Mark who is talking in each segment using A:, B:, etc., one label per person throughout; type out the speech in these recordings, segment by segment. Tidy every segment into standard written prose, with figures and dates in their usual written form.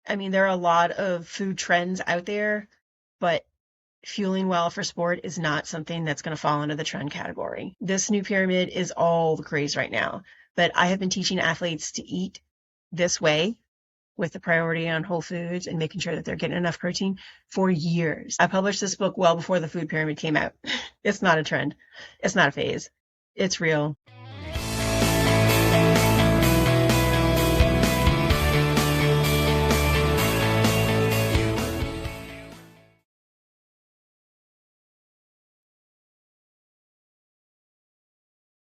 A: I mean, there are a lot of food trends out there, but fueling well for sport is not something that's going to fall into the trend category. This new pyramid is all the craze right now, but I have been teaching athletes to eat this way with the priority on whole foods and making sure that they're getting enough protein for years. I published this book well before the food pyramid came out. It's not a trend. It's not a phase. It's real.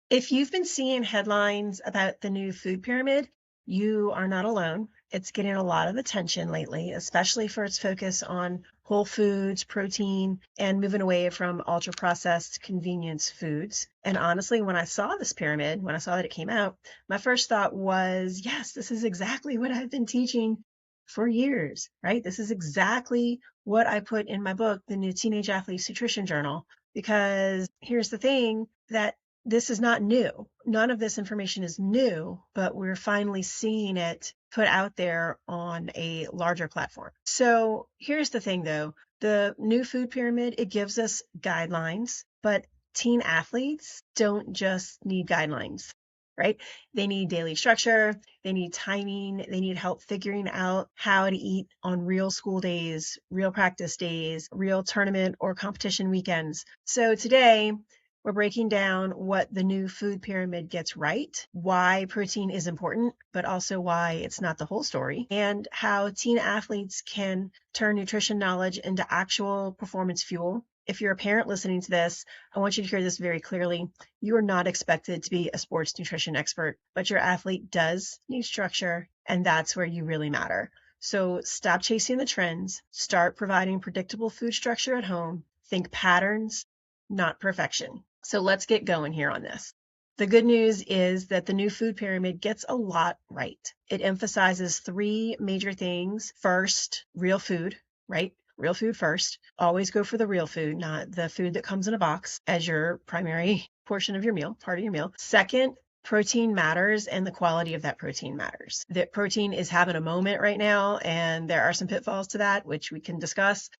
A: If you've been seeing headlines about the new food pyramid, you are not alone. It's getting a lot of attention lately, especially for its focus on whole foods, protein, and moving away from ultra processed convenience foods. And honestly, when I saw this pyramid, when I saw that it came out, my first thought was, yes, this is exactly what I've been teaching for years, right? This is exactly what I put in my book, The New Teenage Athlete's Nutrition Journal. Because here's the thing, that this is not new. None of this information is new, but we're finally seeing it put out there on a larger platform. So here's the thing though, the new food pyramid, it gives us guidelines, but teen athletes don't just need guidelines, right? They need daily structure, they need timing, they need help figuring out how to eat on real school days, real practice days, real tournament or competition weekends. So today, we're breaking down what the new food pyramid gets right, why protein is important, but also why it's not the whole story, and how teen athletes can turn nutrition knowledge into actual performance fuel. If you're a parent listening to this, I want you to hear this very clearly. You are not expected to be a sports nutrition expert, but your athlete does need structure, and that's where you really matter. So stop chasing the trends, start providing predictable food structure at home, think patterns, not perfection. So let's get going here on this. The good news is that the new food pyramid gets a lot right. It emphasizes three major things. First, real food, right? Real food first. Always go for the real food, not the food that comes in a box as your primary portion of your meal, part of your meal. Second, protein matters and the quality of that protein matters. That protein is having a moment right now, and there are some pitfalls to that, which we can discuss,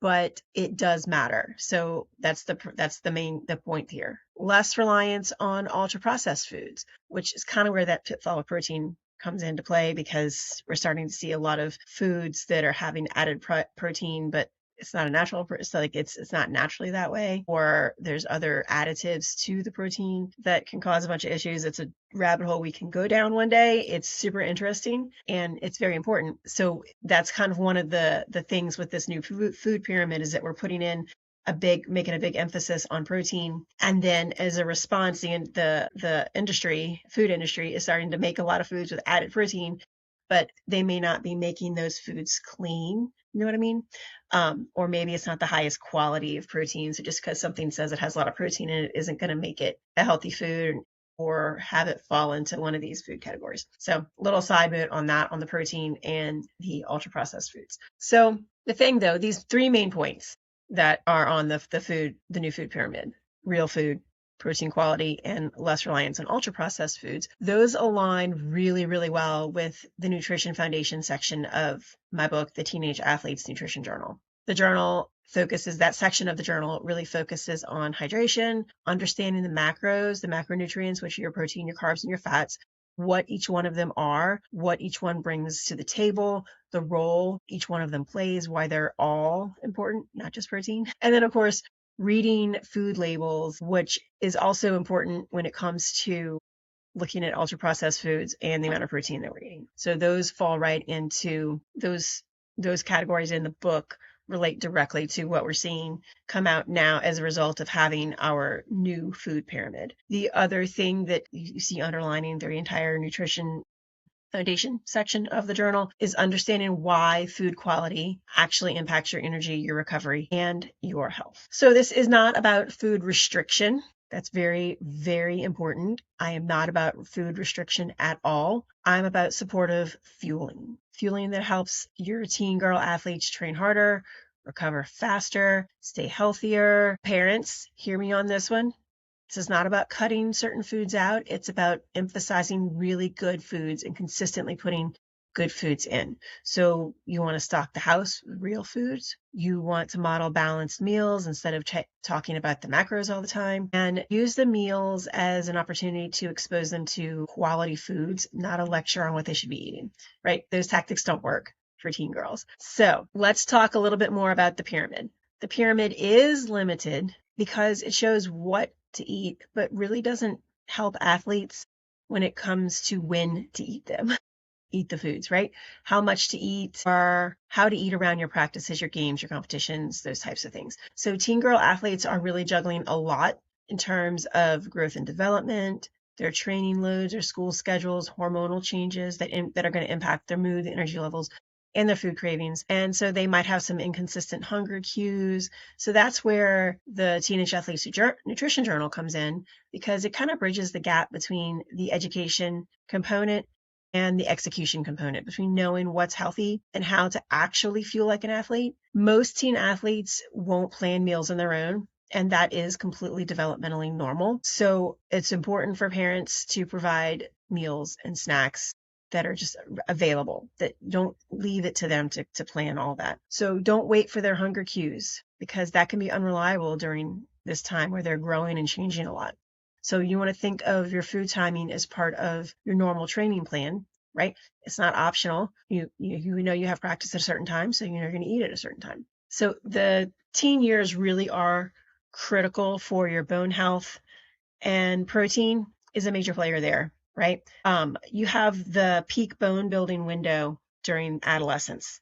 A: but it does matter. So that's the point here. Less reliance on ultra processed foods, which is kind of where that pitfall of protein comes into play, because we're starting to see a lot of foods that are having added protein, but it's not a natural, so like it's not naturally that way, or there's other additives to the protein that can cause a bunch of issues. It's a rabbit hole we can go down one day. It's super interesting and it's very important. So that's kind of one of the things with this new food pyramid, is that we're putting in making a big emphasis on protein. And then as a response, the food industry is starting to make a lot of foods with added protein, but they may not be making those foods clean. You know what I mean? Or maybe it's not the highest quality of protein. So just because something says it has a lot of protein in it isn't going to make it a healthy food or have it fall into one of these food categories. So little side note on that, on the protein and the ultra processed foods. So the thing though, these three main points that are on the new food pyramid: real food, protein quality, and less reliance on ultra processed foods, those align really, really well with the Nutrition Foundation section of my book, The Teenage Athlete's Nutrition Journal. That section of the journal really focuses on hydration, understanding the macros, the macronutrients, which are your protein, your carbs, and your fats, what each one of them are, what each one brings to the table, the role each one of them plays, why they're all important, not just protein. And then, of course, reading food labels, which is also important when it comes to looking at ultra processed foods and the amount of protein that we're eating. So those fall right into those categories in the book, relate directly to what we're seeing come out now as a result of having our new food pyramid. The other thing that you see underlining the entire Nutrition Foundation section of the journal is understanding why food quality actually impacts your energy, your recovery, and your health. So this is not about food restriction. That's very, very important. I am not about food restriction at all. I'm about supportive fueling that helps your teen girl athletes train harder, recover faster, stay healthier. Parents, hear me on this one. This is not about cutting certain foods out. It's about emphasizing really good foods and consistently putting good foods in. So you want to stock the house with real foods. You want to model balanced meals instead of talking about the macros all the time, and use the meals as an opportunity to expose them to quality foods, not a lecture on what they should be eating, right? Those tactics don't work for teen girls. So let's talk a little bit more about the pyramid. The pyramid is limited because it shows what to eat, but really doesn't help athletes when it comes to when to eat them. Eat the foods, right? How much to eat, or how to eat around your practices, your games, your competitions, those types of things. So teen girl athletes are really juggling a lot in terms of growth and development, their training loads, their school schedules, hormonal changes that are going to impact their mood, energy levels, and their food cravings. And so they might have some inconsistent hunger cues. So that's where the Teenage Athletes Nutrition Journal comes in, because it kind of bridges the gap between the education component and the execution component, between knowing what's healthy and how to actually feel like an athlete. Most teen athletes won't plan meals on their own, and that is completely developmentally normal. So it's important for parents to provide meals and snacks that are just available, that don't leave it to them to plan all that. So don't wait for their hunger cues, because that can be unreliable during this time where they're growing and changing a lot. So you want to think of your food timing as part of your normal training plan, right? It's not optional. You know you have practice at a certain time, so you know you're going to eat at a certain time. So the teen years really are critical for your bone health, and protein is a major player there, right? You have the peak bone building window during adolescence,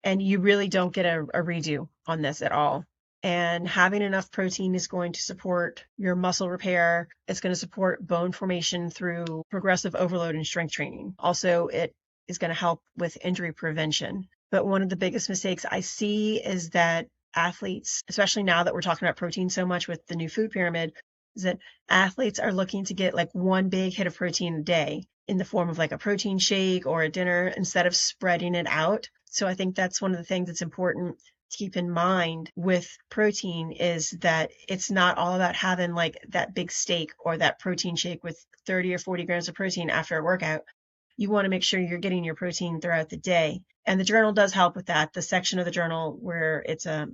A: and you really don't get a redo on this at all. And having enough protein is going to support your muscle repair. It's going to support bone formation through progressive overload and strength training. Also, it is going to help with injury prevention. But one of the biggest mistakes I see is that athletes, especially now that we're talking about protein so much with the new food pyramid, is that athletes are looking to get like one big hit of protein a day in the form of like a protein shake or a dinner, instead of spreading it out. So I think that's one of the things that's important to keep in mind with protein, is that it's not all about having like that big steak or that protein shake with 30 or 40 grams of protein after a workout. You want to make sure you're getting your protein throughout the day. And the journal does help with that. The section of the journal where it's at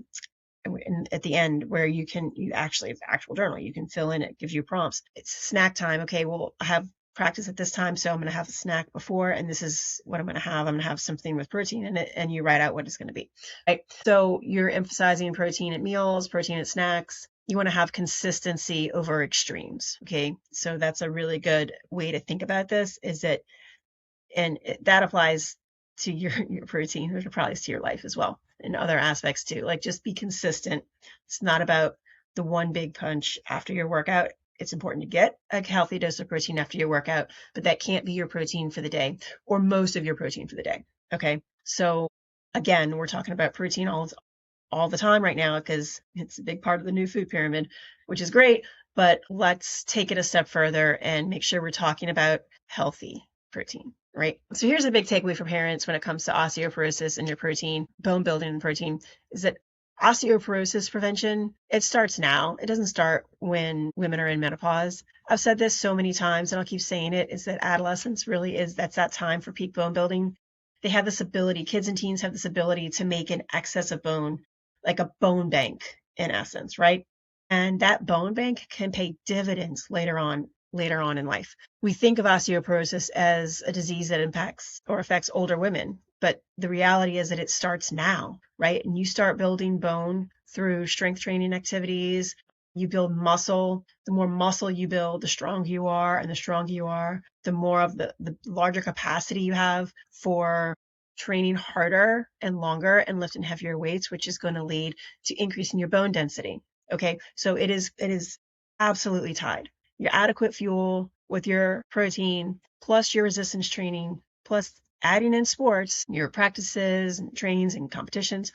A: the end where you actually, it's the actual journal, you can fill in, it gives you prompts. It's snack time. Okay, well, I have practice at this time, so I'm going to have a snack before, and this is what I'm going to have. I'm going to have something with protein in it, and you write out what it's going to be. Right? So you're emphasizing protein at meals, protein at snacks. You want to have consistency over extremes. Okay, so that's a really good way to think about this, is that, and that applies to your protein, it applies to your life as well, in other aspects too. Like, just be consistent. It's not about the one big punch after your workout. It's important to get a healthy dose of protein after your workout, but that can't be your protein for the day, or most of your protein for the day. Okay. So again, we're talking about protein all the time right now, because it's a big part of the new food pyramid, which is great, but let's take it a step further and make sure we're talking about healthy protein. Right. So here's a big takeaway for parents when it comes to osteoporosis and your protein, bone building and protein, is that osteoporosis prevention, it starts now. It doesn't start when women are in menopause. I've said this so many times, and I'll keep saying it, is that adolescence really is, that's that time for peak bone building. They have this ability, kids and teens have this ability to make an excess of bone, like a bone bank in essence, right? And that bone bank can pay dividends later on in life. We think of osteoporosis as a disease that impacts or affects older women, but the reality is that it starts now, right? And you start building bone through strength training activities. You build muscle. The more muscle you build, the stronger you are, and the stronger you are, the more of the larger capacity you have for training harder and longer and lifting heavier weights, which is going to lead to increasing your bone density. Okay, so it is absolutely tied. Your adequate fuel with your protein, plus your resistance training, plus adding in sports, your practices and trainings and competitions,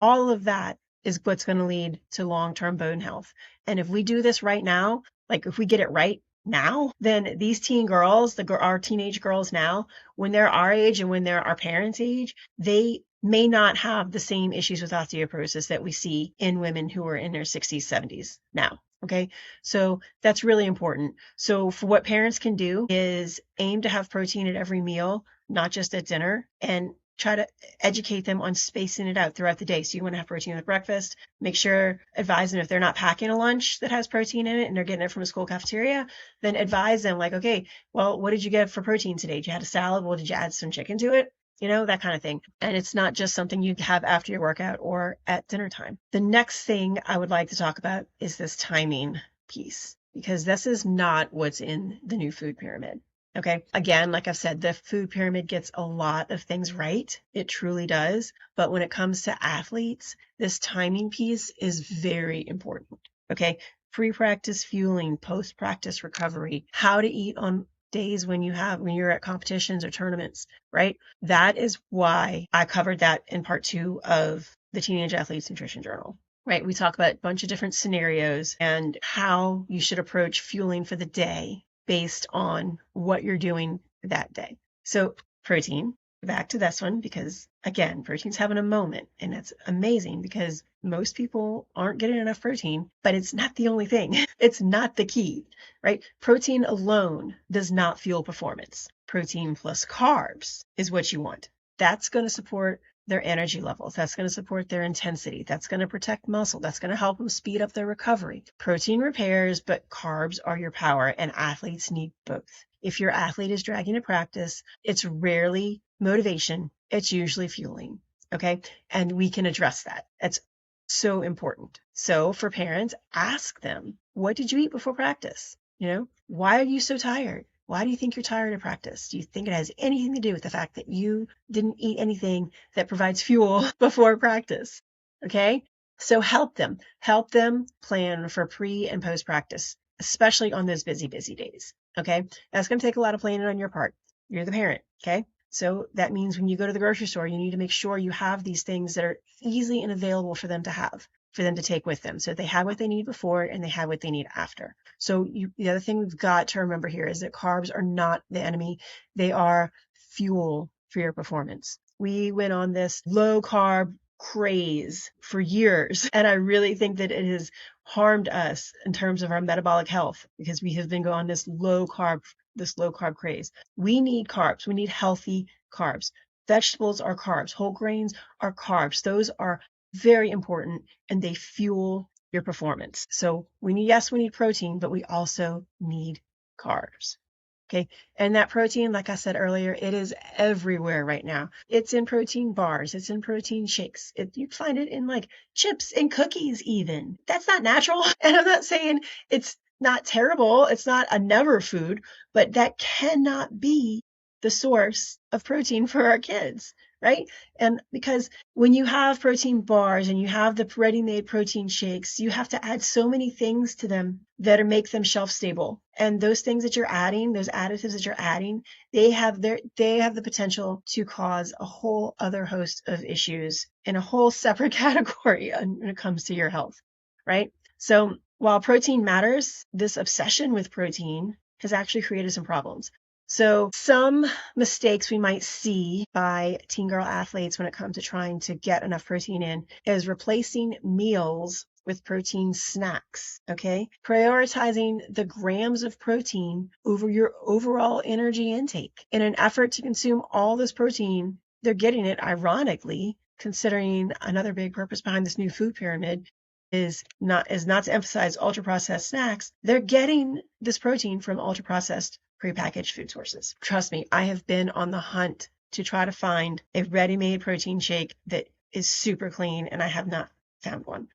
A: all of that is what's going to lead to long-term bone health. And if we do this right now, like if we get it right now, then these teen girls, our teenage girls now, when they're our age and when they're our parents' age, they may not have the same issues with osteoporosis that we see in women who are in their 60s, 70s now. Okay, so that's really important. So for what parents can do is aim to have protein at every meal, not just at dinner, and try to educate them on spacing it out throughout the day. So you want to have protein with breakfast, make sure, advise them if they're not packing a lunch that has protein in it and they're getting it from a school cafeteria, then advise them like, okay, well, what did you get for protein today? Did you have a salad? Well, did you add some chicken to it? That kind of thing. And it's not just something you have after your workout or at dinner time. The next thing I would like to talk about is this timing piece, because this is not what's in the new food pyramid. Okay. Again, like I've said, the food pyramid gets a lot of things right. It truly does. But when it comes to athletes, this timing piece is very important. Okay. Pre-practice fueling, post-practice recovery, how to eat on days when you're at competitions or tournaments, right? That is why I covered that in part 2 of the Teenage Athletes Nutrition Journal. Right, we talk about a bunch of different scenarios and how you should approach fueling for the day based on what you're doing that day. So protein, back to this one, because again, protein's having a moment, and it's amazing because most people aren't getting enough protein, but it's not the only thing. It's not the key, right? Protein alone does not fuel performance. Protein plus carbs is what you want. That's going to support their energy levels. That's going to support their intensity. That's going to protect muscle. That's going to help them speed up their recovery. Protein repairs, but carbs are your power, and athletes need both. If your athlete is dragging to practice, it's rarely motivation. It's usually fueling. Okay. And we can address that. It's so important. So for parents, ask them, what did you eat before practice? Why are you so tired? Why do you think you're tired of practice? Do you think it has anything to do with the fact that you didn't eat anything that provides fuel before practice? Okay. So help them plan for pre and post practice, especially on those busy, busy days. Okay. That's going to take a lot of planning on your part. You're the parent. Okay. So that means when you go to the grocery store, you need to make sure you have these things that are easy and available for them to have, for them to take with them. So they have what they need before and they have what they need after. So the other thing we've got to remember here is that carbs are not the enemy. They are fuel for your performance. We went on this low carb craze for years, and I really think that it has harmed us in terms of our metabolic health because we have been going on this low carb craze. We need carbs. We need healthy carbs. Vegetables are carbs. Whole grains are carbs. Those are very important, and they fuel your performance. So we need protein, but we also need carbs. Okay. And that protein, like I said earlier, it is everywhere right now. It's in protein bars. It's in protein shakes. You find it in like chips and cookies even. That's not natural. And I'm not saying it's not terrible. It's not a never food, but that cannot be the source of protein for our kids, right? And because when you have protein bars and you have the ready-made protein shakes, you have to add so many things to them that make them shelf stable. And those things that you're adding, those additives that you're adding, they have the potential to cause a whole other host of issues in a whole separate category when it comes to your health, right? So while protein matters, this obsession with protein has actually created some problems. So some mistakes we might see by teen girl athletes when it comes to trying to get enough protein in is replacing meals with protein snacks, okay? Prioritizing the grams of protein over your overall energy intake. In an effort to consume all this protein, they're getting it, ironically, considering another big purpose behind this new food pyramid is not to emphasize ultra-processed snacks. They're getting this protein from ultra-processed prepackaged food sources. Trust me, I have been on the hunt to try to find a ready-made protein shake that is super clean, and I have not found one.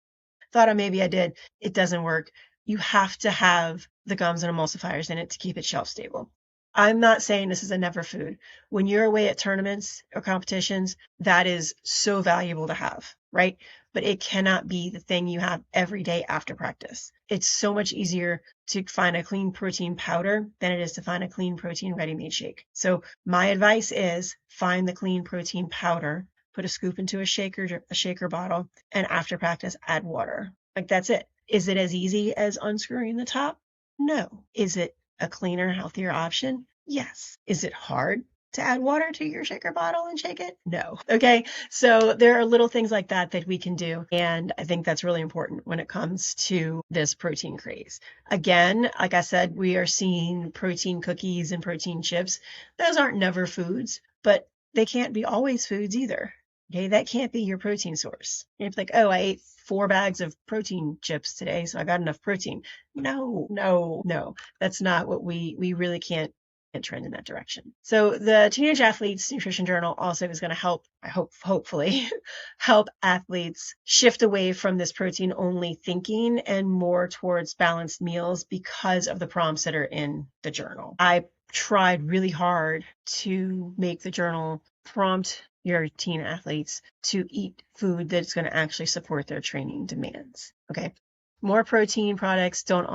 A: Thought maybe I did. It doesn't work. You have to have the gums and emulsifiers in it to keep it shelf stable. I'm not saying this is a never food. When you're away at tournaments or competitions, that is so valuable to have, right? But it cannot be the thing you have every day after practice. It's so much easier to find a clean protein powder than it is to find a clean protein ready-made shake. So my advice is find the clean protein powder, put a scoop into a shaker bottle, and after practice, add water. Like that's it. Is it as easy as unscrewing the top? No. Is it a cleaner, healthier option? Yes. Is it hard? to add water to your shaker bottle and shake it? No. Okay. So there are little things like that that we can do. And I think that's really important when it comes to this protein craze. Again, like I said, we are seeing protein cookies and protein chips. Those aren't never foods, but they can't be always foods either. Okay, that can't be your protein source. It's like, oh, I ate 4 bags of protein chips today, so I got enough protein. No, no, no. That's not what we really can't trend in that direction. So the Teenage Athletes Nutrition Journal also is going to help, I hope, hopefully, help athletes shift away from this protein only thinking and more towards balanced meals because of the prompts that are in the journal. I tried really hard to make the journal prompt your teen athletes to eat food that's going to actually support their training demands. Okay. More protein products don't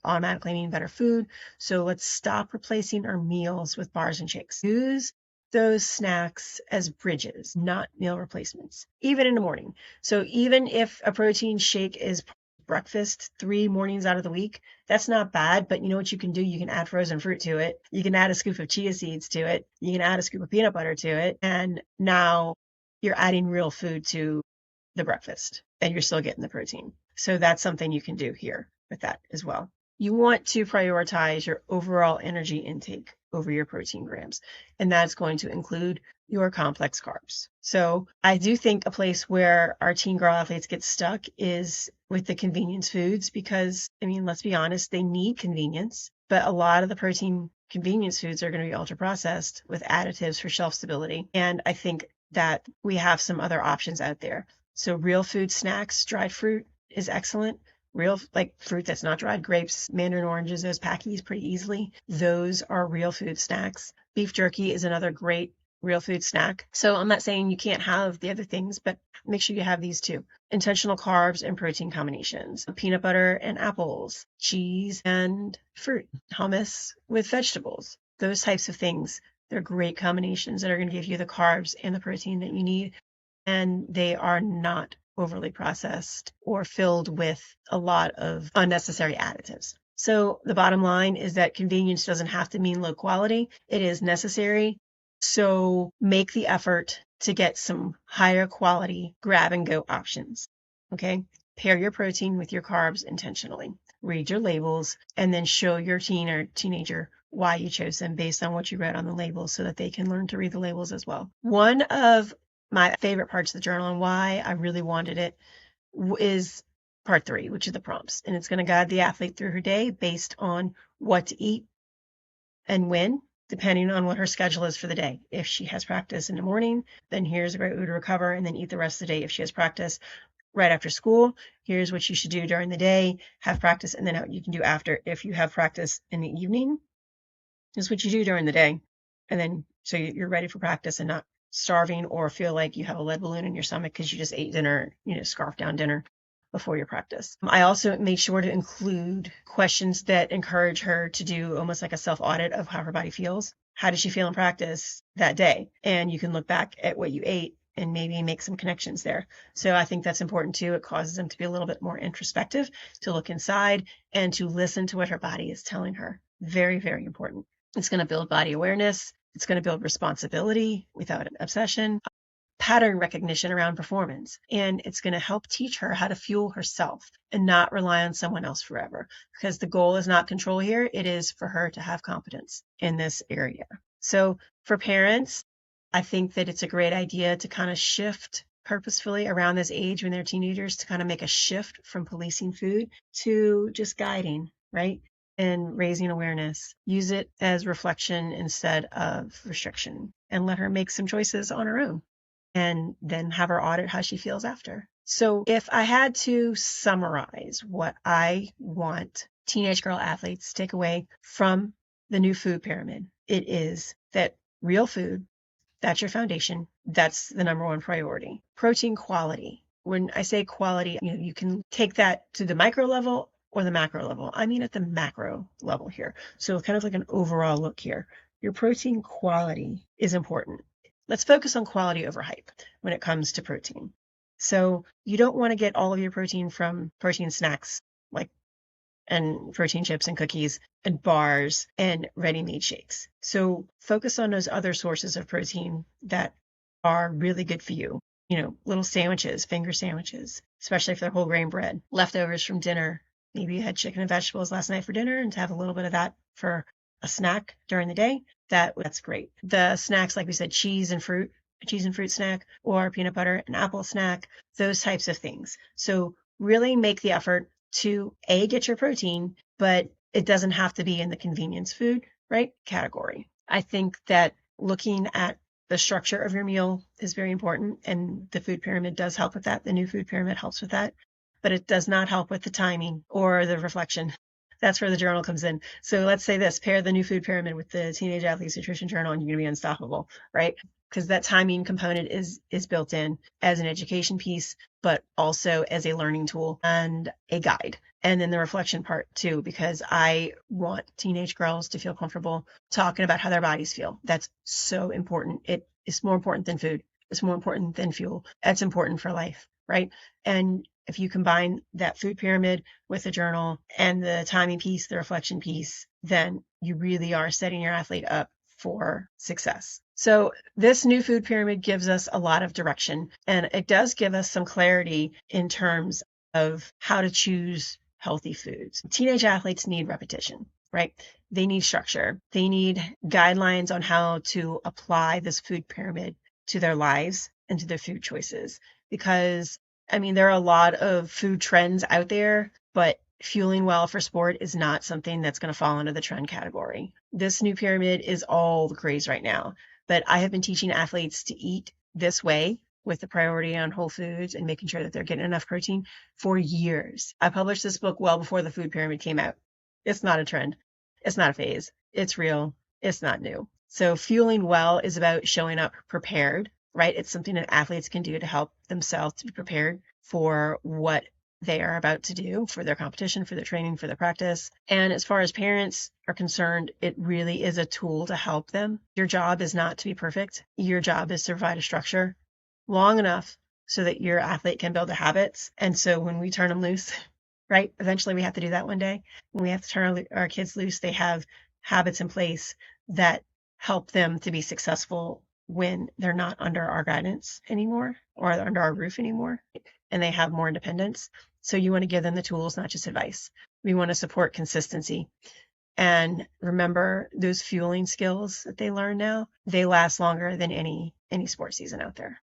A: automatically mean better food. So let's stop replacing our meals with bars and shakes. Use those snacks as bridges, not meal replacements, even in the morning. So even if a protein shake is breakfast 3 mornings out of the week, that's not bad. But you know what you can do? You can add frozen fruit to it. You can add a scoop of chia seeds to it. You can add a scoop of peanut butter to it. And now you're adding real food to the breakfast and you're still getting the protein. So that's something you can do here with that as well. You want to prioritize your overall energy intake over your protein grams, and that's going to include your complex carbs. So I do think a place where our teen girl athletes get stuck is with the convenience foods because, I mean, let's be honest, they need convenience, but a lot of the protein convenience foods are going to be ultra processed with additives for shelf stability. And I think that we have some other options out there. So real food snacks, dried fruit is excellent. Real, like fruit that's not dried, grapes, mandarin oranges, those pack pretty easily. Those are real food snacks. Beef jerky is another great real food snack. So I'm not saying you can't have the other things, but make sure you have these too. Intentional carbs and protein combinations, peanut butter and apples, cheese and fruit, hummus with vegetables, those types of things. They're great combinations that are going to give you the carbs and the protein that you need. And they are not overly processed or filled with a lot of unnecessary additives. So the bottom line is that convenience doesn't have to mean low quality. It is necessary. So make the effort to get some higher quality grab and go options. Okay. Pair your protein with your carbs intentionally. Read your labels and then show your teen or teenager why you chose them based on what you read on the labels so that they can learn to read the labels as well. One of my favorite parts of the journal and why I really wanted it is part 3, which is the prompts. And it's going to guide the athlete through her day based on what to eat and when, depending on what her schedule is for the day. If she has practice in the morning, then here's a great way to recover and then eat the rest of the day. If she has practice right after school, here's what you should do during the day, have practice, and then what you can do after. If you have practice in the evening, is what you do during the day. And then so you're ready for practice and not starving or feel like you have a lead balloon in your stomach because you just ate dinner, scarfed down dinner before your practice. I also made sure to include questions that encourage her to do almost like a self-audit of how her body feels. How did she feel in practice that day? And you can look back at what you ate and maybe make some connections there. So I think that's important too. It causes them to be a little bit more introspective, to look inside and to listen to what her body is telling her. Very, very important. It's going to build body awareness. It's going to build responsibility without an obsession, pattern recognition around performance, and it's going to help teach her how to fuel herself and not rely on someone else forever, because the goal is not control here. It is for her to have competence in this area. So for parents, I think that it's a great idea to kind of shift purposefully around this age when they're teenagers to kind of make a shift from policing food to just guiding, right? And raising awareness. Use it as reflection instead of restriction and let her make some choices on her own and then have her audit how she feels after. So if I had to summarize what I want teenage girl athletes to take away from the new food pyramid, it is that real food, that's your foundation. That's the number one priority. Protein quality. When I say quality, you can take that to the micro level or the macro level. I mean at the macro level here. So kind of like an overall look here. Your protein quality is important. Let's focus on quality over hype when it comes to protein. So you don't want to get all of your protein from protein snacks like and protein chips and cookies and bars and ready-made shakes. So focus on those other sources of protein that are really good for you. Little sandwiches, finger sandwiches, especially if they're whole grain bread, leftovers from dinner. Maybe you had chicken and vegetables last night for dinner, and to have a little bit of that for a snack during the day, that's great. The snacks, like we said, cheese and fruit snack, or peanut butter and apple snack, those types of things. So really make the effort to get your protein, but it doesn't have to be in the convenience food, right, category. I think that looking at the structure of your meal is very important, and the food pyramid does help with that. The new food pyramid helps with that, but it does not help with the timing or the reflection. That's where the journal comes in. So let's say this, pair the new food pyramid with the Teenage Athletes Nutrition Journal, and you're going to be unstoppable, right? Because that timing component is built in as an education piece, but also as a learning tool and a guide. And then the reflection part too, because I want teenage girls to feel comfortable talking about how their bodies feel. That's so important. It is more important than food. It's more important than fuel. That's important for life, right? And if you combine that food pyramid with the journal and the timing piece, the reflection piece, then you really are setting your athlete up for success. So this new food pyramid gives us a lot of direction, and it does give us some clarity in terms of how to choose healthy foods. Teenage athletes need repetition, right? They need structure. They need guidelines on how to apply this food pyramid to their lives and to their food choices. Because, there are a lot of food trends out there, but fueling well for sport is not something that's going to fall into the trend category. This new pyramid is all the craze right now, but I have been teaching athletes to eat this way with the priority on whole foods and making sure that they're getting enough protein for years. I published this book well before the food pyramid came out. It's not a trend. It's not a phase. It's real. It's not new. So fueling well is about showing up prepared, right? It's something that athletes can do to help themselves to be prepared for what they are about to do, for their competition, for their training, for their practice. And as far as parents are concerned, it really is a tool to help them. Your job is not to be perfect. Your job is to provide a structure long enough so that your athlete can build the habits. And so when we turn them loose, right, eventually we have to do that one day. When we have to turn our kids loose, they have habits in place that help them to be successful when they're not under our guidance anymore or under our roof anymore, and they have more independence. So you want to give them the tools, not just advice. We want to support consistency. And remember, those fueling skills that they learn now, they last longer than any sport season out there.